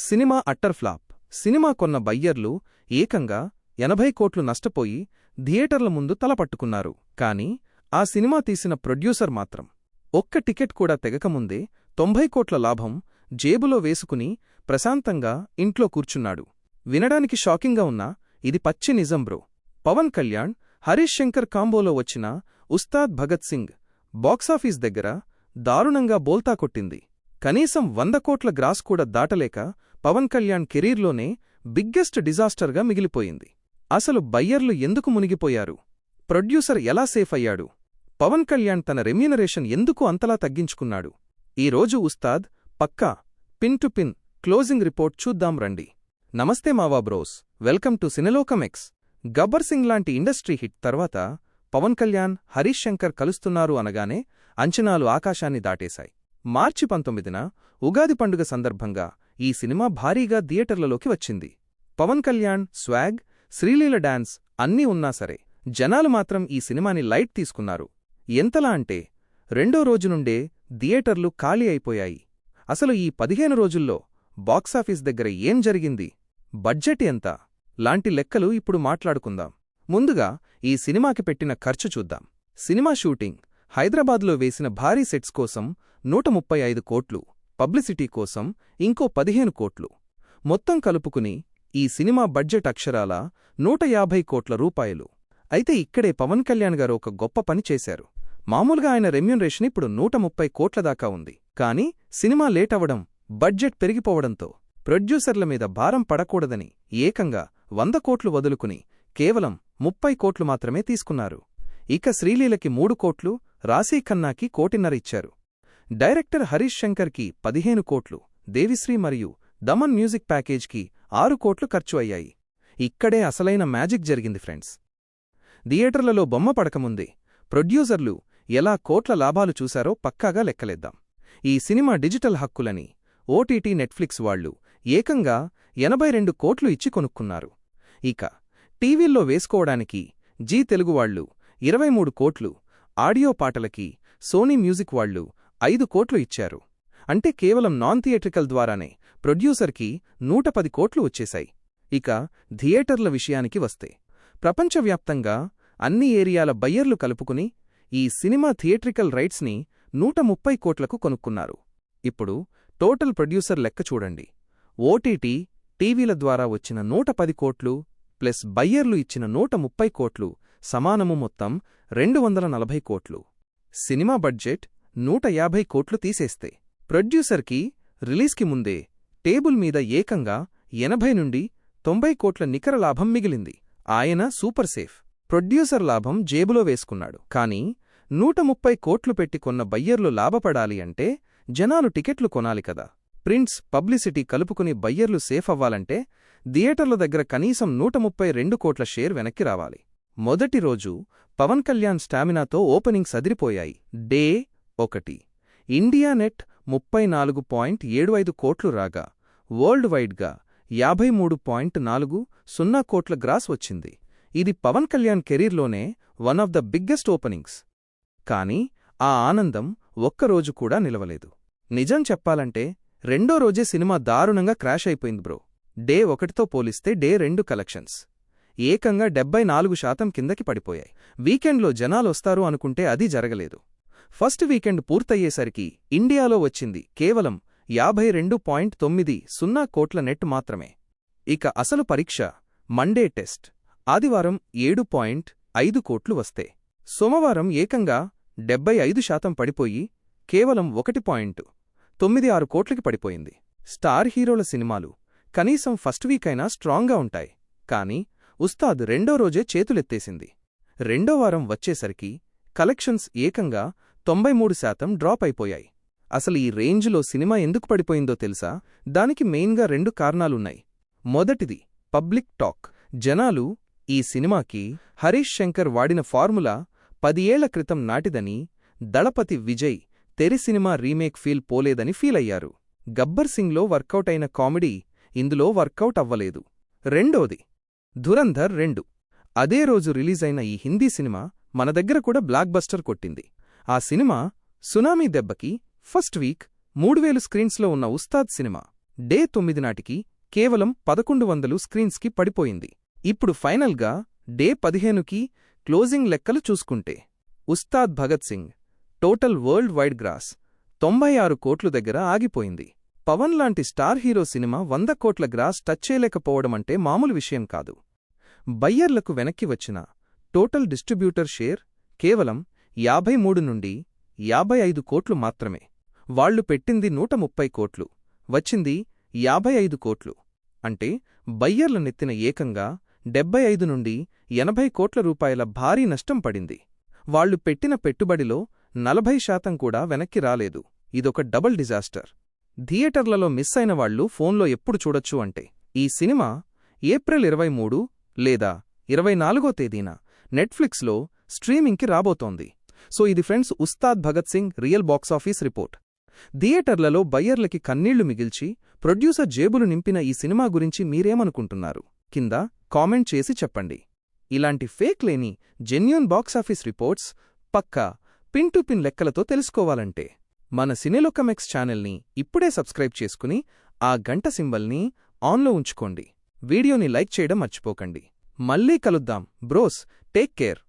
Cinema utter flop. Cinema కొన్న బయ్యర్లు ఏకంగా 80 కోట్లు నష్టపోయి థియేటర్ల ముందు తలపట్టుకున్నారు. కాని ఆ సినిమా తీసిన ప్రొడ్యూసర్ మాత్రం ఒక్క టికెట్ కూడా తెగకముందే 90 కోట్ల లాభం జేబులో వేసుకుని ప్రశాంతంగా ఇంట్లో కూర్చున్నాడు. వినడానికి షాకింగ్గా ఉన్నా ఇది పచ్చి నిజం బ్రో. పవన్ కళ్యాణ్, హరీష్ శంకర్ కాంబోలో వచ్చిన ఉస్తాద్ భగత్ సింగ్ బాక్సాఫీస్ దగ్గర దారుణంగా బోల్తా కొట్టింది. కనీసం 100 కోట్ల గ్రాస్ కూడా దాటలేక పవన్ కళ్యాణ్ కెరీర్లోనే బిగ్గెస్ట్ డిజాస్టర్గా మిగిలిపోయింది. అసలు బయ్యర్లు ఎందుకు మునిగిపోయారు? ప్రొడ్యూసర్ ఎలా సేఫ్ అయ్యాడు? పవన్ కళ్యాణ్ తన రెమ్యూనరేషన్ ఎందుకు అంతలా తగ్గించుకున్నాడు? ఈరోజు ఉస్తాద్ పక్కా pin to pin closing report చూద్దాం రండి. నమస్తే మావా bros, welcome to Cinelokam X. Gabbar Singh లాంటి ఇండస్ట్రీ హిట్ తర్వాత పవన్ కళ్యాణ్, హరీష్ శంకర్ కలుస్తున్నారు అనగానే అంచనాలు ఆకాశాన్ని దాటేశాయి. మార్చి 19న ఉగాది పండుగ సందర్భంగా ఈ సినిమా భారీగా థియేటర్లలోకి వచ్చింది. పవన్ కళ్యాణ్ స్వాగ్, శ్రీలీల డాన్స్ అన్నీ ఉన్నా సరే జనాలు మాత్రం ఈ సినిమాని లైట్ తీసుకున్నారు. ఎంతలా అంటే రెండో రోజు నుండే థియేటర్లు ఖాళీ అయిపోయాయి. అసలు ఈ 15 రోజుల్లో బాక్సాఫీస్ దగ్గర ఏం జరిగింది, బడ్జెట్ ఎంత లాంటి లెక్కలు ఇప్పుడు మాట్లాడుకుందాం. ముందుగా ఈ సినిమాకి పెట్టిన ఖర్చు చూద్దాం. సినిమా షూటింగ్ హైదరాబాద్లో వేసిన భారీ సెట్స్ కోసం 135 కోట్లు, పబ్లిసిటీ కోసం ఇంకో 15 కోట్లు, మొత్తం కలుపుకుని ఈ సినిమా బడ్జెట్ అక్షరాల 150 కోట్ల రూపాయలు. అయితే ఇక్కడే పవన్ కళ్యాణ్ గారు ఒక గొప్ప పని చేశారు. మామూలుగా ఆయన రెమ్యూనరేషన్ ఇప్పుడు 130 కోట్ల దాకా ఉంది. కానీ సినిమా లేటవడం, బడ్జెట్ పెరిగిపోవడంతో ప్రొడ్యూసర్ల మీద భారం పడకూడదని ఏకంగా 100 కోట్లు వదులుకుని కేవలం 30 కోట్లు మాత్రమే తీసుకున్నారు. ఇక శ్రీలీలకి 3 కోట్లు, రాశీ ఖన్నాకి 1.5 కోట్లు ఇచ్చారు. డైరెక్టర్ హరీష్ శంకర్కి 15 కోట్లు, దేవిశ్రీ మరియు దమన్ మ్యూజిక్ ప్యాకేజ్కి 6 కోట్లు ఖర్చు అయ్యాయి. ఇక్కడే అసలైన మ్యాజిక్ జరిగింది ఫ్రెండ్స్. థియేటర్లలో బొమ్మ పడకముందే ప్రొడ్యూసర్లు ఎలా కోట్ల లాభాలు చూశారో పక్కాగా లెక్కలేద్దాం. ఈ సినిమా డిజిటల్ హక్కులని ఓటీటీ నెట్ఫ్లిక్స్ వాళ్లు ఏకంగా 82 కోట్లు ఇచ్చి కొనుక్కున్నారు. ఇక టీవీల్లో వేసుకోవడానికి జీ తెలుగువాళ్లు 23 కోట్లు, ఆడియో పాటలకి సోనీ మ్యూజిక్ వాళ్లు 5 కోట్లు ఇచ్చారు. అంటే కేవలం నాన్ థియేట్రికల్ ద్వారానే ప్రొడ్యూసర్కి 110 కోట్లు వచ్చేశాయి. ఇక థియేటర్ల విషయానికి వస్తే ప్రపంచవ్యాప్తంగా అన్ని ఏరియాల బయ్యర్లు కలుపుకుని ఈ సినిమా థియేట్రికల్ రైట్స్ని 130 కోట్లకు కొనుక్కున్నారు. ఇప్పుడు టోటల్ ప్రొడ్యూసర్ లెక్క చూడండి. ఓటీటీ, టీవీల ద్వారా వచ్చిన 110 కోట్లు ప్లస్ బయ్యర్లు ఇచ్చిన 130 కోట్లు సమానము మొత్తం 240 కోట్లు. సినిమా బడ్జెట్ 150 కోట్లు తీసేస్తే ప్రొడ్యూసర్కి రిలీజ్కి ముందే టేబుల్ మీద ఏకంగా 80 నుండి 90 కోట్ల నికర లాభం మిగిలింది. ఆయన సూపర్ సేఫ్. ప్రొడ్యూసర్ లాభం జేబులో వేసుకున్నాడు. కానీ 130 కోట్లు పెట్టి కొన్న బయ్యర్లు లాభపడాలి అంటే జనాలు టికెట్లు కొనాలి కదా. ప్రింట్స్, పబ్లిసిటీ కలుపుకుని బయ్యర్లు సేఫ్ అవ్వాలంటే థియేటర్ల దగ్గర కనీసం 132 కోట్ల షేర్ వెనక్కి రావాలి. మొదటి రోజు పవన్ కళ్యాణ్ స్టామినాతో ఓపెనింగ్స్ అదిరిపోయాయి. డే 1 ఇండియా నెట్ 34.75 కోట్లు రాగా వరల్డ్ వైడ్గా 53.40 కోట్ల గ్రాస్ వచ్చింది. ఇది పవన్ కళ్యాణ్ కెరీర్లోనే one of the biggest openings. కానీ ఆ ఆనందం ఒక్కరోజు కూడా నిలవలేదు. నిజం చెప్పాలంటే రెండో రోజే సినిమా దారుణంగా క్రాష్ అయిపోయింది బ్రో. డే 1తో పోలిస్తే డే 2 కలెక్షన్స్ ఏకంగా 74% కిందకి పడిపోయాయి. వీకెండ్లో జనాలొస్తారు అనుకుంటే అది జరగలేదు. ఫస్ట్ వీకెండ్ పూర్తయ్యేసరికి ఇండియాలో వచ్చింది కేవలం 52.90 కోట్ల నెట్ మాత్రమే. ఇక అసలు పరీక్ష మండే టెస్ట్ ఆదివారం 7.5 కోట్లు వస్తే సోమవారం ఏకంగా 75% పడిపోయి కేవలం 1.96 కోట్లకి పడిపోయింది. స్టార్ హీరోల సినిమాలు కనీసం ఫస్ట్ వీకైనా స్ట్రాంగ్గా ఉంటాయి. కానీ ఉస్తాద్ రెండో రోజే చేతులెత్తేసింది. రెండో వారం వచ్చేసరికి కలెక్షన్స్ ఏకంగా 93% డ్రాప్ అయిపోయాయి. అసలు ఈ రేంజ్లో సినిమా ఎందుకు పడిపోయిందో తెలుసా? దానికి మెయిన్గా 2 కారణాలున్నాయి. మొదటిది పబ్లిక్ టాక్. జనాలు ఈ సినిమాకి హరీష్ శంకర్ వాడిన ఫార్ములా 10 ఏళ్ల క్రితం నాటిదని, Thalapathy Vijay Theri cinema remake feel పోలేదని ఫీలయ్యారు. గబ్బర్ సింగ్లో వర్కౌట్ అయిన కామెడీ ఇందులో వర్కౌట్ అవ్వలేదు. రెండోది ధురంధర్ 2. అదే రోజు రిలీజైన ఈ హిందీ సినిమా మన దగ్గర కూడా బ్లాక్ బస్టర్ కొట్టింది. ఆ సినిమా సునామీ దెబ్బకి ఫస్ట్ వీక్ 3000 స్క్రీన్స్లో ఉన్న ఉస్తాద్ సినిమా డే 9 నాటికి కేవలం 1100 స్క్రీన్స్కి పడిపోయింది. ఇప్పుడు ఫైనల్గా డే 15కి క్లోజింగ్ లెక్కలు చూసుకుంటే Ustaad Bhagat Singh total worldwide gross 96 కోట్ల దగ్గర ఆగిపోయింది. పవన్ లాంటి స్టార్ హీరో సినిమా 100 కోట్ల గ్రాస్ టచ్ చేయలేకపోవడమంటే మామూలు విషయం కాదు. బయ్యర్లకు వెనక్కి వచ్చిన టోటల్ డిస్ట్రిబ్యూటర్ షేర్ కేవలం 53 నుండి 55 కోట్లు మాత్రమే. వాళ్లు పెట్టింది 130 కోట్లు, వచ్చింది 55 కోట్లు. అంటే బయ్యర్ల నెత్తిన ఏకంగా 75 నుండి 80 కోట్ల రూపాయల భారీ నష్టం పడింది. వాళ్లు పెట్టిన పెట్టుబడిలో 40% కూడా వెనక్కి రాలేదు. ఇదొక డబుల్ డిజాస్టర్. థియేటర్లలో మిస్ అయిన వాళ్లు ఫోన్లో ఎప్పుడు చూడొచ్చు అంటే, ఈ సినిమా ఏప్రిల్ 23 లేదా 24వ తేదీన నెట్ఫ్లిక్స్లో స్ట్రీమింగ్కి రాబోతోంది. సో ఇది friends Ustaad Bhagat Singh real box office report. థియేటర్లలో బయ్యర్లకి కన్నీళ్లు మిగిల్చి ప్రొడ్యూసర్ జేబులు నింపిన ఈ సినిమా గురించి మీరేమనుకుంటున్నారు? కింద కామెంట్ చేసి చెప్పండి. ఇలాంటి ఫేక్ లేని జెన్యూన్ బాక్సాఫీస్ రిపోర్ట్స్ పక్కా పిన్ టు పిన్ లెక్కలతో తెలుసుకోవాలంటే మన సినెలోకమెక్స్ ఛానల్ని ఇప్పుడే సబ్స్క్రైబ్ చేసుకుని ఆ గంట సింబల్ని ఆన్లో ఉంచుకోండి. వీడియోని లైక్ చేయడం మర్చిపోకండి. మళ్ళీ కలుద్దాం బ్రోస్. Take care.